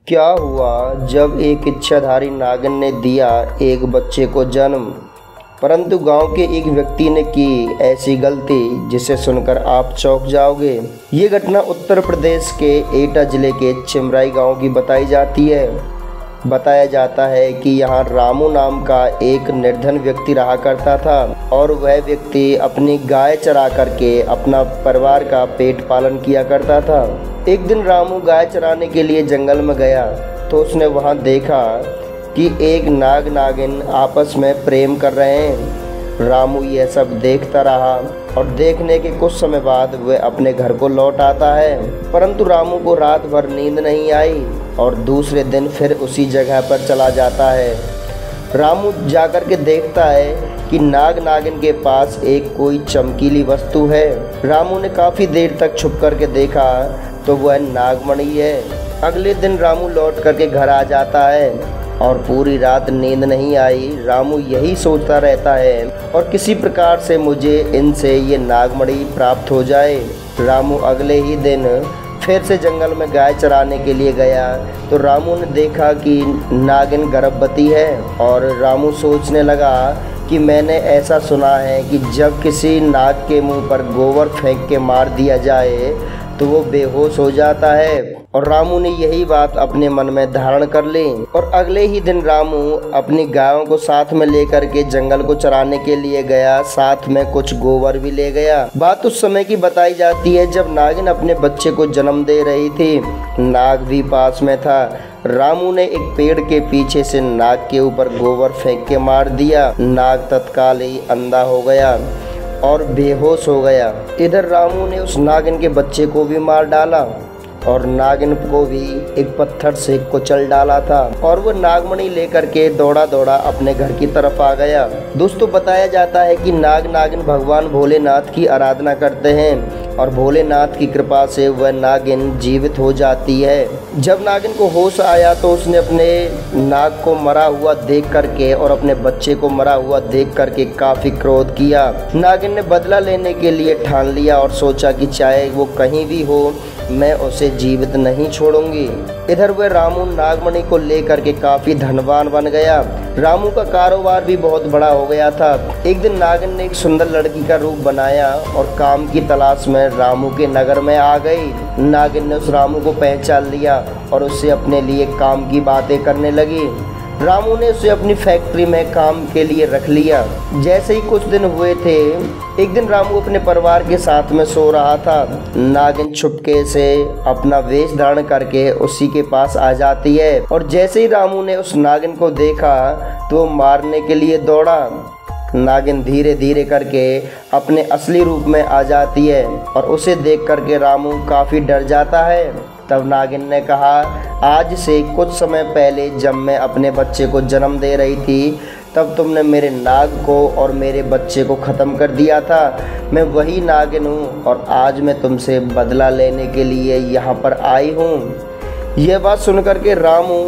क्या हुआ जब एक इच्छाधारी नागिन ने दिया एक बच्चे को जन्म, परंतु गांव के एक व्यक्ति ने की ऐसी गलती जिसे सुनकर आप चौंक जाओगे। ये घटना उत्तर प्रदेश के एटा जिले के चिमराई गांव की बताई जाती है। बताया जाता है कि यहाँ रामू नाम का एक निर्धन व्यक्ति रहा करता था और वह व्यक्ति अपनी गाय चरा करके अपना परिवार का पेट पालन किया करता था। एक दिन रामू गाय चराने के लिए जंगल में गया तो उसने वहाँ देखा कि एक नाग नागिन आपस में प्रेम कर रहे हैं। रामू यह सब देखता रहा और देखने के कुछ समय बाद वह अपने घर को लौट आता है, परंतु रामू को रात भर नींद नहीं आई और दूसरे दिन फिर उसी जगह पर चला जाता है। रामू जाकर के देखता है कि नाग नागिन के पास एक कोई चमकीली वस्तु है। रामू ने काफ़ी देर तक छुप करके देखा तो वह नागमणि है। अगले दिन रामू लौट करके घर आ जाता है और पूरी रात नींद नहीं आई। रामू यही सोचता रहता है और किसी प्रकार से मुझे इनसे ये नागमणि प्राप्त हो जाए। रामू अगले ही दिन फिर से जंगल में गाय चराने के लिए गया तो रामू ने देखा कि नागिन गर्भवती है और रामू सोचने लगा कि मैंने ऐसा सुना है कि जब किसी नाग के मुंह पर गोबर फेंक के मार दिया जाए तो वो बेहोश हो जाता है। और रामू ने यही बात अपने मन में धारण कर ली और अगले ही दिन रामू अपनी गायों को साथ में लेकर के जंगल को चराने के लिए गया, साथ में कुछ गोबर भी ले गया। बात उस समय की बताई जाती है जब नागिन अपने बच्चे को जन्म दे रही थी। नाग भी पास में था। रामू ने एक पेड़ के पीछे से नाग के ऊपर गोबर फेंक के मार दिया। नाग तत्काल ही अंधा हो गया और बेहोश हो गया। इधर रामू ने उस नागिन के बच्चे को भी मार डाला और नागिन को भी एक पत्थर से कुचल डाला था और वो नागमणि लेकर के दौड़ा दौड़ा अपने घर की तरफ आ गया। दोस्तों, बताया जाता है कि नाग नागिन भगवान भोलेनाथ की आराधना करते हैं और भोलेनाथ की कृपा से वह नागिन जीवित हो जाती है। जब नागिन को होश आया तो उसने अपने नाग को मरा हुआ देख करके और अपने बच्चे को मरा हुआ देख करके काफ़ी क्रोध किया। नागिन ने बदला लेने के लिए ठान लिया और सोचा कि चाहे वो कहीं भी हो मैं उसे जीवित नहीं छोड़ूंगी। इधर वह रामू नागमणि को लेकर के काफ़ी धनवान बन गया। रामू का कारोबार भी बहुत बड़ा हो गया था। एक दिन नागिन ने एक सुंदर लड़की का रूप बनाया और काम की तलाश में रामू के नगर में आ गई। नागिन ने उस रामू को पहचान लिया और उससे अपने लिए काम की बातें करने लगी। रामू ने उसे अपनी फैक्ट्री में काम के लिए रख लिया। जैसे ही कुछ दिन हुए थे, एक दिन रामू अपने परिवार के साथ में सो रहा था। नागिन छुपके से अपना वेश धारण करके उसी के पास आ जाती है और जैसे ही रामू ने उस नागिन को देखा तो मारने के लिए दौड़ा। नागिन धीरे धीरे करके अपने असली रूप में आ जाती है और उसे देख करके रामू काफ़ी डर जाता है। तब नागिन ने कहा, आज से कुछ समय पहले जब मैं अपने बच्चे को जन्म दे रही थी तब तुमने मेरे नाग को और मेरे बच्चे को ख़त्म कर दिया था। मैं वही नागिन हूँ और आज मैं तुमसे बदला लेने के लिए यहाँ पर आई हूँ। यह बात सुनकर के रामू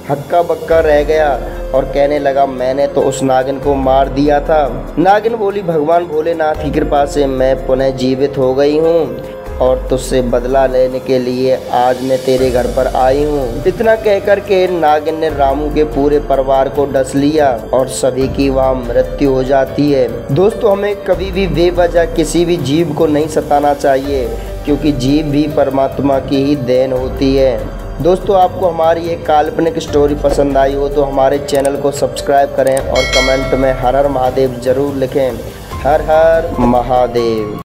हक्का बक्का रह गया और कहने लगा, मैंने तो उस नागिन को मार दिया था। नागिन बोली, भगवान भोलेनाथ की कृपा से मैं पुनः जीवित हो गई हूँ और तुझसे बदला लेने के लिए आज मैं तेरे घर पर आई हूँ। इतना कहकर के नागिन ने रामू के पूरे परिवार को डस लिया और सभी की वहाँ मृत्यु हो जाती है। दोस्तों, हमें कभी भी बेवजह किसी भी जीव को नहीं सताना चाहिए क्योंकि जीव भी परमात्मा की ही देन होती है। दोस्तों, आपको हमारी ये काल्पनिक स्टोरी पसंद आई हो तो हमारे चैनल को सब्सक्राइब करें और कमेंट में हर हर महादेव जरूर लिखें। हर हर महादेव।